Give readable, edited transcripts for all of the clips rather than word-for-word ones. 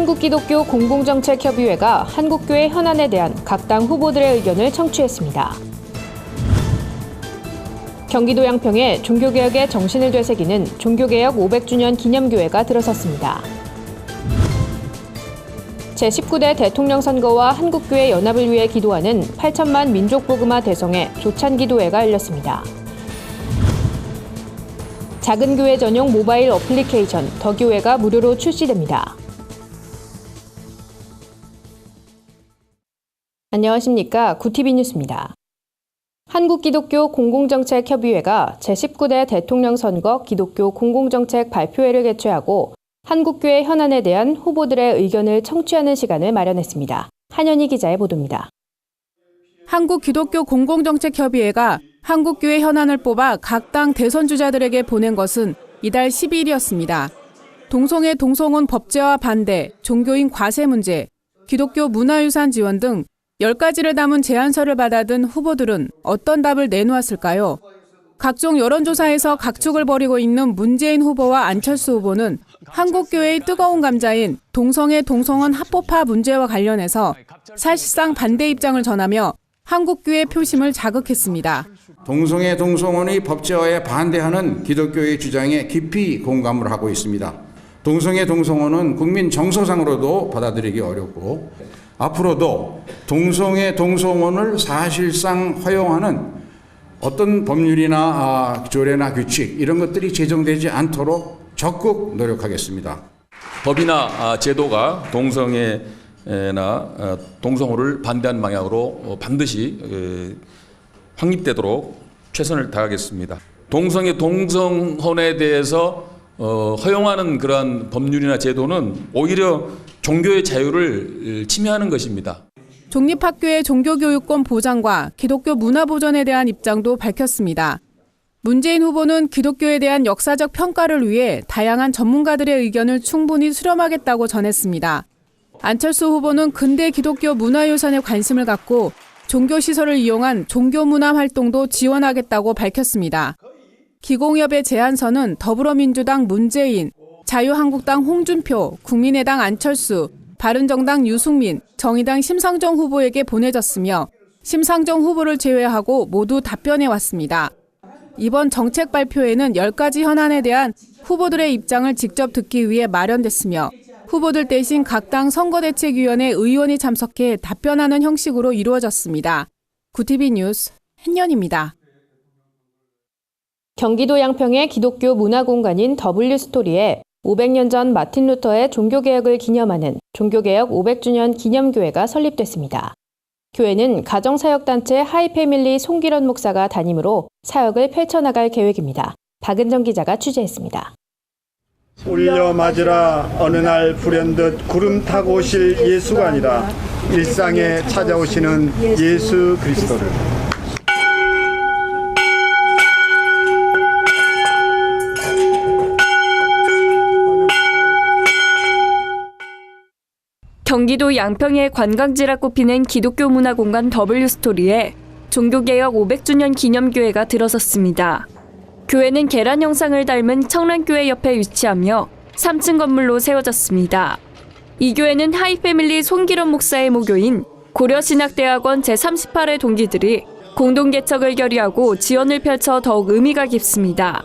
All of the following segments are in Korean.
한국기독교 공공정책협의회가 한국교회 현안에 대한 각 당 후보들의 의견을 청취했습니다. 경기도 양평에 종교개혁의 정신을 되새기는 종교개혁 500주년 기념교회가 들어섰습니다. 제19대 대통령 선거와 한국교회 연합을 위해 기도하는 8천만 민족복음화 대성회 조찬기도회가 열렸습니다. 작은 교회 전용 모바일 어플리케이션 더교회가 무료로 출시됩니다. 안녕하십니까. 구티비 뉴스입니다. 한국기독교 공공정책협의회가 제19대 대통령 선거 기독교 공공정책 발표회를 개최하고 한국교회 현안에 대한 후보들의 의견을 청취하는 시간을 마련했습니다. 한현희 기자의 보도입니다. 한국기독교 공공정책협의회가 한국교회 현안을 뽑아 각 당 대선 주자들에게 보낸 것은 이달 12일이었습니다. 동성애 동성혼 법제화 반대, 종교인 과세 문제, 기독교 문화유산 지원 등 10가지를 담은 제안서를 받아든 후보들은 어떤 답을 내놓았을까요? 각종 여론조사에서 각축을 벌이고 있는 문재인 후보와 안철수 후보는 한국교회의 뜨거운 감자인 동성애 동성혼 합법화 문제와 관련해서 사실상 반대 입장을 전하며 한국교회 표심을 자극했습니다. 동성애 동성혼의 법제화에 반대하는 기독교의 주장에 깊이 공감을 하고 있습니다. 동성애 동성혼은 국민 정서상으로도 받아들이기 어렵고 앞으로도 동성애 동성혼을 사실상 허용하는 어떤 법률이나 조례나 규칙 이런 것들이 제정되지 않도록 적극 노력하겠습니다. 법이나 제도가 동성애나 동성호를 반대하는 방향으로 반드시 확립되도록 최선을 다하겠습니다. 동성애 동성혼에 대해서 허용하는 그러한 법률이나 제도는 오히려 종교의 자유를 침해하는 것입니다. 종립학교의 종교교육권 보장과 기독교 문화 보존에 대한 입장도 밝혔습니다. 문재인 후보는 기독교에 대한 역사적 평가를 위해 다양한 전문가들의 의견을 충분히 수렴하겠다고 전했습니다. 안철수 후보는 근대 기독교 문화유산에 관심을 갖고 종교시설을 이용한 종교문화 활동도 지원하겠다고 밝혔습니다. 기공협의 제안서는 더불어민주당 문재인, 자유한국당 홍준표, 국민의당 안철수, 바른정당 유승민, 정의당 심상정 후보에게 보내졌으며 심상정 후보를 제외하고 모두 답변해왔습니다. 이번 정책 발표회는 10가지 현안에 대한 후보들의 입장을 직접 듣기 위해 마련됐으며 후보들 대신 각 당 선거대책위원회 의원이 참석해 답변하는 형식으로 이루어졌습니다. 구티비 뉴스 한현입니다. 경기도 양평의 기독교 문화공간인 W스토리에 500년 전 마틴 루터의 종교개혁을 기념하는 종교개혁 500주년 기념교회가 설립됐습니다. 교회는 가정사역단체 하이패밀리 송기런 목사가 담임으로 사역을 펼쳐나갈 계획입니다. 박은정 기자가 취재했습니다. 울려 맞으라 어느 날 불현듯 구름 타고 오실 예수가 아니라 일상에 찾아오시는 예수 그리스도를. 경기도 양평의 관광지라 꼽히는 기독교 문화공간 W스토리에 종교개혁 500주년 기념교회가 들어섰습니다. 교회는 계란 형상을 닮은 청란교회 옆에 위치하며 3층 건물로 세워졌습니다. 이 교회는 하이패밀리 송기런 목사의 모교인 고려신학대학원 제38회 동기들이 공동 개척을 결의하고 지원을 펼쳐 더욱 의미가 깊습니다.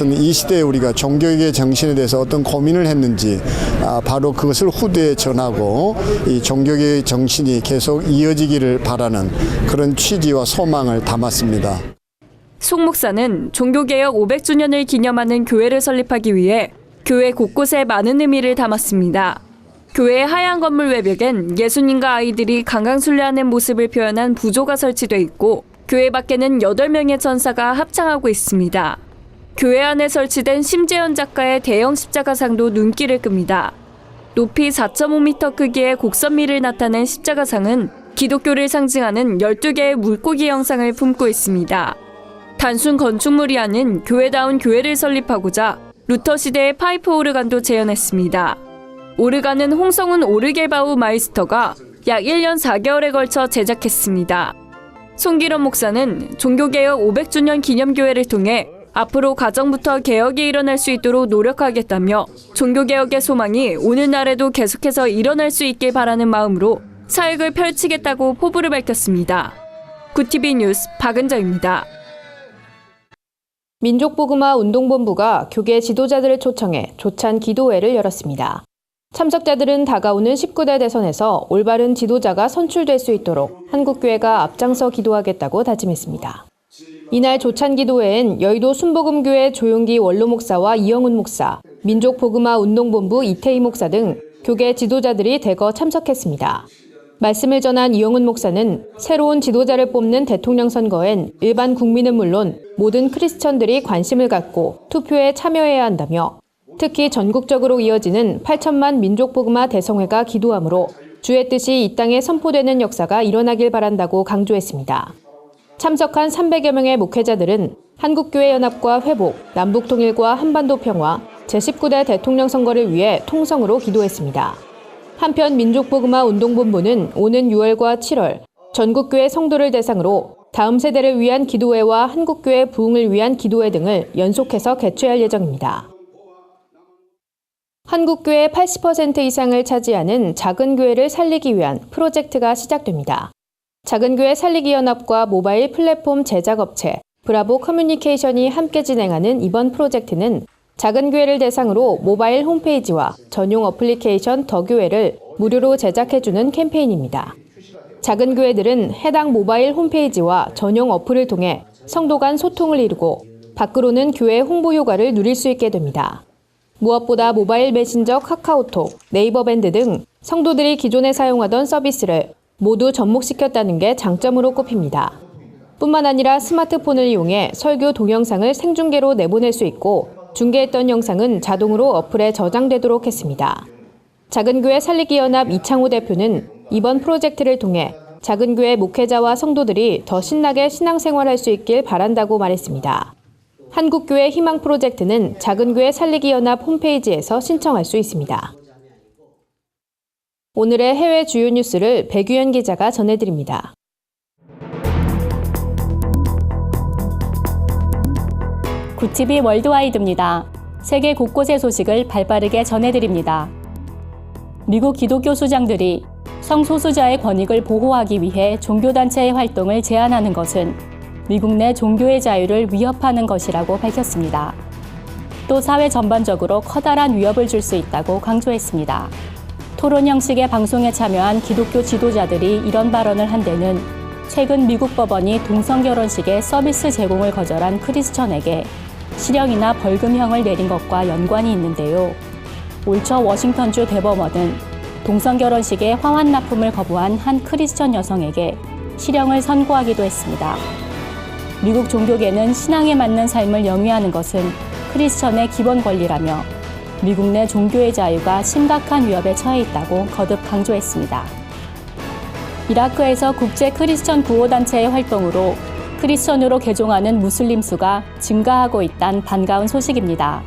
이 시대에 우리가 종교의 정신에 대해서 어떤 고민을 했는지 바로 그것을 후대에 전하고 이 종교의 정신이 계속 이어지기를 바라는 그런 취지와 소망을 담았습니다. 송 목사는 종교개혁 500주년을 기념하는 교회를 설립하기 위해 교회 곳곳에 많은 의미를 담았습니다. 교회의 하얀 건물 외벽엔 예수님과 아이들이 강강술래하는 모습을 표현한 부조가 설치돼 있고 교회 밖에는 8명의 천사가 합창하고 있습니다. 교회 안에 설치된 심재현 작가의 대형 십자가상도 눈길을 끕니다. 높이 4.5m 크기의 곡선미를 나타낸 십자가상은 기독교를 상징하는 12개의 물고기 형상을 품고 있습니다. 단순 건축물이 아닌 교회다운 교회를 설립하고자 루터 시대의 파이프 오르간도 재현했습니다. 오르간은 홍성훈 오르겔바우 마이스터가 약 1년 4개월에 걸쳐 제작했습니다. 송기런 목사는 종교개혁 500주년 기념교회를 통해 앞으로 가정부터 개혁이 일어날 수 있도록 노력하겠다며 종교개혁의 소망이 오늘날에도 계속해서 일어날 수 있길 바라는 마음으로 사역을 펼치겠다고 포부를 밝혔습니다. 구TV 뉴스 박은정입니다. 민족복음화 운동본부가 교계 지도자들을 초청해 조찬 기도회를 열었습니다. 참석자들은 다가오는 19대 대선에서 올바른 지도자가 선출될 수 있도록 한국교회가 앞장서 기도하겠다고 다짐했습니다. 이날 조찬 기도회엔 여의도 순복음교회 조용기 원로 목사와 이영훈 목사, 민족복음화 운동본부 이태희 목사 등 교계 지도자들이 대거 참석했습니다. 말씀을 전한 이영훈 목사는 새로운 지도자를 뽑는 대통령 선거엔 일반 국민은 물론 모든 크리스천들이 관심을 갖고 투표에 참여해야 한다며 특히 전국적으로 이어지는 8천만 민족복음화 대성회가 기도하므로 주의 뜻이 이 땅에 선포되는 역사가 일어나길 바란다고 강조했습니다. 참석한 300여 명의 목회자들은 한국교회 연합과 회복, 남북통일과 한반도 평화, 제19대 대통령 선거를 위해 통성으로 기도했습니다. 한편 민족복음화 운동본부는 오는 6월과 7월 전국교회 성도를 대상으로 다음 세대를 위한 기도회와 한국교회 부흥을 위한 기도회 등을 연속해서 개최할 예정입니다. 한국교회 80% 이상을 차지하는 작은 교회를 살리기 위한 프로젝트가 시작됩니다. 작은교회 살리기 연합과 모바일 플랫폼 제작업체 브라보 커뮤니케이션이 함께 진행하는 이번 프로젝트는 작은 교회를 대상으로 모바일 홈페이지와 전용 어플리케이션 더 교회를 무료로 제작해주는 캠페인입니다. 작은 교회들은 해당 모바일 홈페이지와 전용 어플을 통해 성도 간 소통을 이루고 밖으로는 교회 홍보 효과를 누릴 수 있게 됩니다. 무엇보다 모바일 메신저 카카오톡, 네이버 밴드 등 성도들이 기존에 사용하던 서비스를 모두 접목시켰다는 게 장점으로 꼽힙니다. 뿐만 아니라 스마트폰을 이용해 설교 동영상을 생중계로 내보낼 수 있고 중계했던 영상은 자동으로 어플에 저장되도록 했습니다. 작은교회 살리기 연합 이창호 대표는 이번 프로젝트를 통해 작은교회 목회자와 성도들이 더 신나게 신앙생활할 수 있길 바란다고 말했습니다. 한국교회 희망 프로젝트는 작은교회 살리기 연합 홈페이지에서 신청할 수 있습니다. 오늘의 해외 주요 뉴스를 백유연 기자가 전해드립니다. 구TV 월드와이드입니다. 세계 곳곳의 소식을 발빠르게 전해드립니다. 미국 기독교 수장들이 성소수자의 권익을 보호하기 위해 종교단체의 활동을 제한하는 것은 미국 내 종교의 자유를 위협하는 것이라고 밝혔습니다. 또 사회 전반적으로 커다란 위협을 줄 수 있다고 강조했습니다. 토론 형식의 방송에 참여한 기독교 지도자들이 이런 발언을 한 데는 최근 미국 법원이 동성결혼식의 서비스 제공을 거절한 크리스천에게 실형이나 벌금형을 내린 것과 연관이 있는데요. 올 초 워싱턴주 대법원은 동성결혼식의 화환 납품을 거부한 한 크리스천 여성에게 실형을 선고하기도 했습니다. 미국 종교계는 신앙에 맞는 삶을 영위하는 것은 크리스천의 기본 권리라며 미국 내 종교의 자유가 심각한 위협에 처해 있다고 거듭 강조했습니다. 이라크에서 국제 크리스천 구호단체의 활동으로 크리스천으로 개종하는 무슬림 수가 증가하고 있다는 반가운 소식입니다.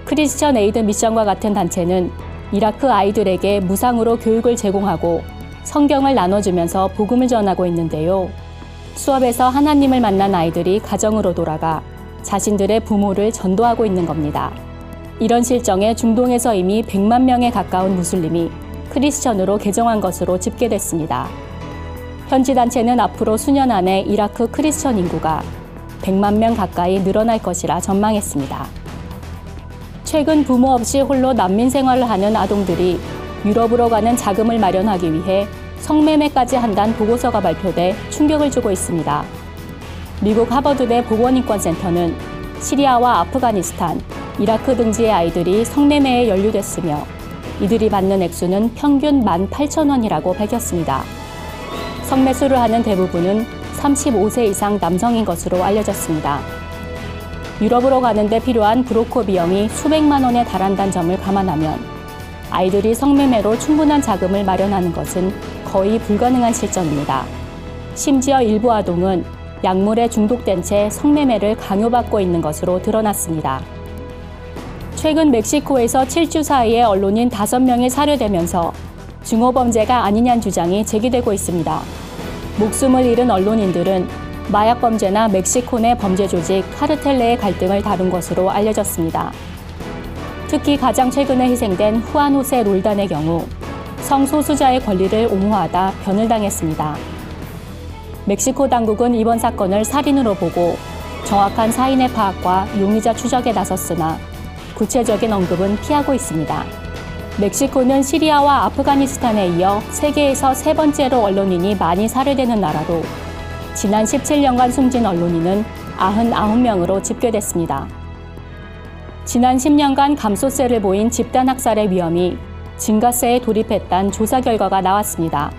크리스천 에이드 미션과 같은 단체는 이라크 아이들에게 무상으로 교육을 제공하고 성경을 나눠주면서 복음을 전하고 있는데요. 수업에서 하나님을 만난 아이들이 가정으로 돌아가 자신들의 부모를 전도하고 있는 겁니다. 이런 실정에 중동에서 이미 100만 명에 가까운 무슬림이 크리스천으로 개종한 것으로 집계됐습니다. 현지 단체는 앞으로 수년 안에 이라크 크리스천 인구가 100만 명 가까이 늘어날 것이라 전망했습니다. 최근 부모 없이 홀로 난민 생활을 하는 아동들이 유럽으로 가는 자금을 마련하기 위해 성매매까지 한다는 보고서가 발표돼 충격을 주고 있습니다. 미국 하버드대 보건인권센터는 시리아와 아프가니스탄, 이라크 등지의 아이들이 성매매에 연루됐으며 이들이 받는 액수는 평균 18,000원이라고 밝혔습니다. 성매수를 하는 대부분은 35세 이상 남성인 것으로 알려졌습니다. 유럽으로 가는데 필요한 브로커 비용이 수백만 원에 달한다는 점을 감안하면 아이들이 성매매로 충분한 자금을 마련하는 것은 거의 불가능한 실정입니다. 심지어 일부 아동은 약물에 중독된 채 성매매를 강요받고 있는 것으로 드러났습니다. 최근 멕시코에서 7주 사이에 언론인 5명이 살해되면서 중호범죄가 아니냐는 주장이 제기되고 있습니다. 목숨을 잃은 언론인들은 마약 범죄나 멕시코 내 범죄 조직 카르텔 내의 갈등을 다룬 것으로 알려졌습니다. 특히 가장 최근에 희생된 후안 호세 롤단의 경우 성소수자의 권리를 옹호하다 변을 당했습니다. 멕시코 당국은 이번 사건을 살인으로 보고 정확한 사인의 파악과 용의자 추적에 나섰으나 구체적인 언급은 피하고 있습니다. 멕시코는 시리아와 아프가니스탄에 이어 세계에서 세 번째로 언론인이 많이 살해되는 나라로 지난 17년간 숨진 언론인은 99명으로 집계됐습니다. 지난 10년간 감소세를 보인 집단학살의 위험이 증가세에 돌입했다는 조사 결과가 나왔습니다.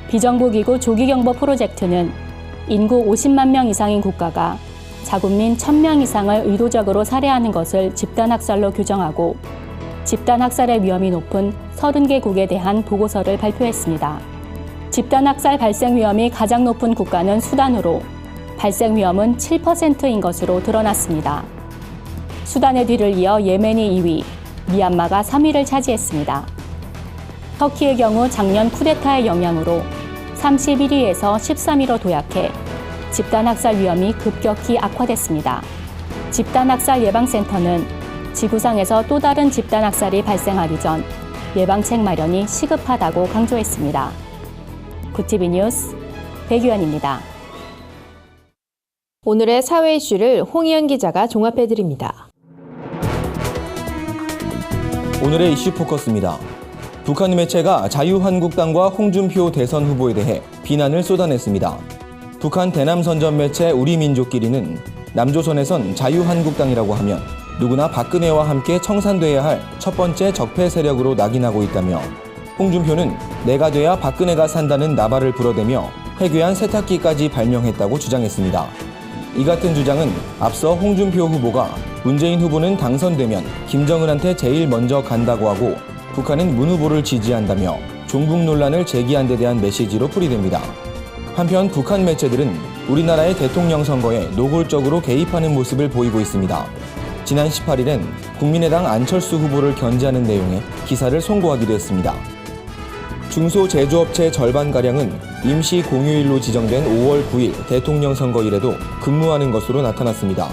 비정부기구 조기경보 프로젝트는 인구 50만 명 이상인 국가가 자국민 1000명 이상을 의도적으로 살해하는 것을 집단학살로 규정하고 집단학살의 위험이 높은 30개국에 대한 보고서를 발표했습니다. 집단학살 발생 위험이 가장 높은 국가는 수단으로 발생 위험은 7%인 것으로 드러났습니다. 수단의 뒤를 이어 예멘이 2위, 미얀마가 3위를 차지했습니다. 터키의 경우 작년 쿠데타의 영향으로 31위에서 13위로 도약해 집단학살 위험이 급격히 악화됐습니다. 집단학살 예방센터는 지구상에서 또 다른 집단학살이 발생하기 전 예방책 마련이 시급하다고 강조했습니다. 구티비 뉴스 배규현입니다. 오늘의 사회 이슈를 홍희연 기자가 종합해드립니다. 오늘의 이슈 포커스입니다. 북한 매체가 자유한국당과 홍준표 대선 후보에 대해 비난을 쏟아냈습니다. 북한 대남선전 매체 우리민족끼리는 남조선에선 자유한국당이라고 하면 누구나 박근혜와 함께 청산돼야 할 첫 번째 적폐 세력으로 낙인하고 있다며 홍준표는 내가 돼야 박근혜가 산다는 나발을 불어대며 회귀한 세탁기까지 발명했다고 주장했습니다. 이 같은 주장은 앞서 홍준표 후보가 문재인 후보는 당선되면 김정은한테 제일 먼저 간다고 하고 북한은 문 후보를 지지한다며 종북 논란을 제기한 데 대한 메시지로 풀이됩니다. 한편 북한 매체들은 우리나라의 대통령 선거에 노골적으로 개입하는 모습을 보이고 있습니다. 지난 18일엔 국민의당 안철수 후보를 견제하는 내용의 기사를 송고하기도 했습니다. 중소제조업체 절반가량은 임시 공휴일로 지정된 5월 9일 대통령 선거일에도 근무하는 것으로 나타났습니다.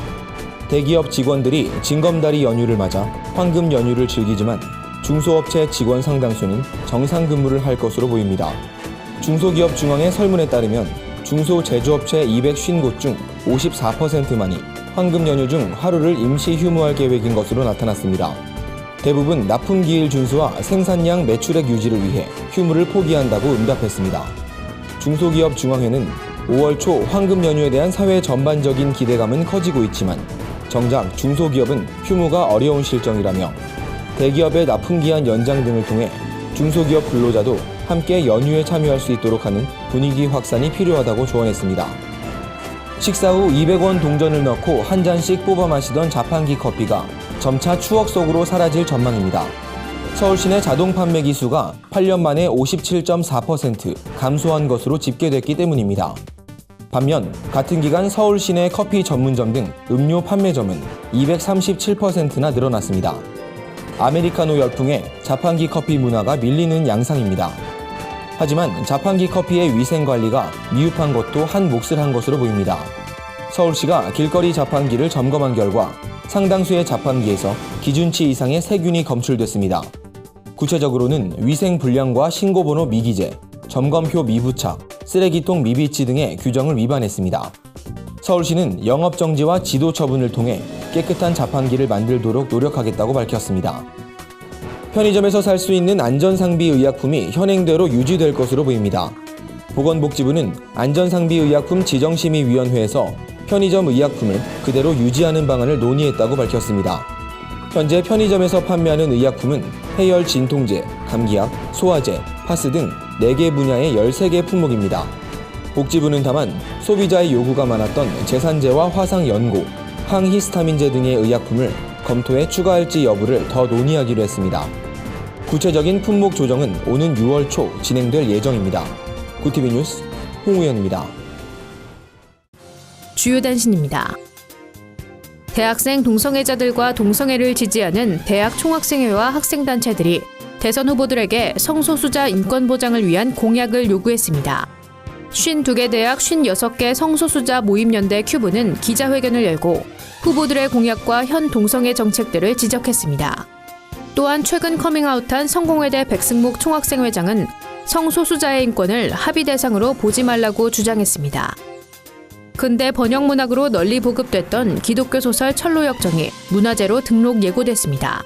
대기업 직원들이 징검다리 연휴를 맞아 황금 연휴를 즐기지만 중소업체 직원 상당수는 정상 근무를 할 것으로 보입니다. 중소기업 중앙회 설문에 따르면 중소제조업체 250곳 중 54%만이 황금 연휴 중 하루를 임시 휴무할 계획인 것으로 나타났습니다. 대부분 납품기일 준수와 생산량 매출액 유지를 위해 휴무를 포기한다고 응답했습니다. 중소기업 중앙회는 5월 초 황금 연휴에 대한 사회 전반적인 기대감은 커지고 있지만 정작 중소기업은 휴무가 어려운 실정이라며 대기업의 납품기한 연장 등을 통해 중소기업 근로자도 함께 연휴에 참여할 수 있도록 하는 분위기 확산이 필요하다고 조언했습니다. 식사 후 200원 동전을 넣고 한 잔씩 뽑아 마시던 자판기 커피가 점차 추억 속으로 사라질 전망입니다. 서울 시내 자동 판매 기수가 8년 만에 57.4% 감소한 것으로 집계됐기 때문입니다. 반면 같은 기간 서울 시내 커피 전문점 등 음료 판매점은 237%나 늘어났습니다. 아메리카노 열풍에 자판기 커피 문화가 밀리는 양상입니다. 하지만 자판기 커피의 위생 관리가 미흡한 것도 한 몫을 한 것으로 보입니다. 서울시가 길거리 자판기를 점검한 결과 상당수의 자판기에서 기준치 이상의 세균이 검출됐습니다. 구체적으로는 위생 불량과 신고번호 미기재, 점검표 미부착, 쓰레기통 미비치 등의 규정을 위반했습니다. 서울시는 영업정지와 지도 처분을 통해 깨끗한 자판기를 만들도록 노력하겠다고 밝혔습니다. 편의점에서 살 수 있는 안전상비 의약품이 현행대로 유지될 것으로 보입니다. 보건복지부는 안전상비의약품 지정심의위원회에서 편의점 의약품을 그대로 유지하는 방안을 논의했다고 밝혔습니다. 현재 편의점에서 판매하는 의약품은 해열 진통제, 감기약, 소화제, 파스 등 4개 분야의 13개 품목입니다. 복지부는 다만 소비자의 요구가 많았던 제산제와 화상연고, 항히스타민제 등의 의약품을 검토해 추가할지 여부를 더 논의하기로 했습니다. 구체적인 품목 조정은 오는 6월 초 진행될 예정입니다. 구티비 뉴스 홍우현입니다. 주요 단신입니다. 대학생 동성애자들과 동성애를 지지하는 대학 총학생회와 학생단체들이 대선 후보들에게 성소수자 인권 보장을 위한 공약을 요구했습니다. 52개 대학 56개 성소수자 모임연대 큐브는 기자회견을 열고 후보들의 공약과 현 동성애 정책들을 지적했습니다. 또한 최근 커밍아웃한 성공회대 백승목 총학생회장은 성소수자의 인권을 합의 대상으로 보지 말라고 주장했습니다. 근대 번역문학으로 널리 보급됐던 기독교 소설 철로역정이 문화재로 등록 예고됐습니다.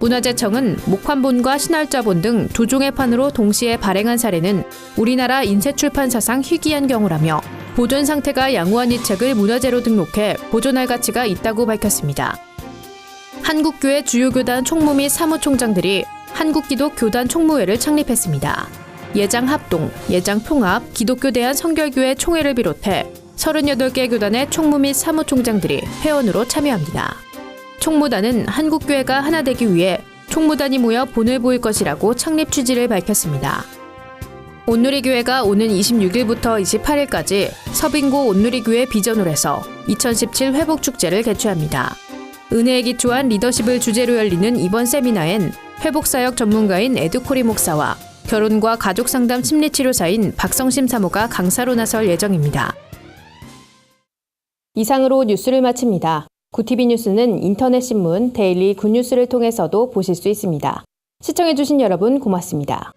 문화재청은 목환본과 신할자본 등 두 종의 판으로 동시에 발행한 사례는 우리나라 인쇄출판사상 희귀한 경우라며 보존 상태가 양호한 이 책을 문화재로 등록해 보존할 가치가 있다고 밝혔습니다. 한국교회 주요 교단 총무 및 사무총장들이 한국기독교단 총무회를 창립했습니다. 예장 합동, 예장 통합, 기독교 대한 성결교회 총회를 비롯해 38개 교단의 총무 및 사무총장들이 회원으로 참여합니다. 총무단은 한국교회가 하나 되기 위해 총무단이 모여 본을 보일 것이라고 창립 취지를 밝혔습니다. 온누리교회가 오는 26일부터 28일까지 서빙고 온누리교회 비전홀에서 2017 회복축제를 개최합니다. 은혜에 기초한 리더십을 주제로 열리는 이번 세미나엔 회복사역 전문가인 에드코리 목사와 결혼과 가족상담 심리치료사인 박성심 사모가 강사로 나설 예정입니다. 이상으로 뉴스를 마칩니다. 구티비 뉴스는 인터넷 신문 데일리 굿뉴스를 통해서도 보실 수 있습니다. 시청해주신 여러분 고맙습니다.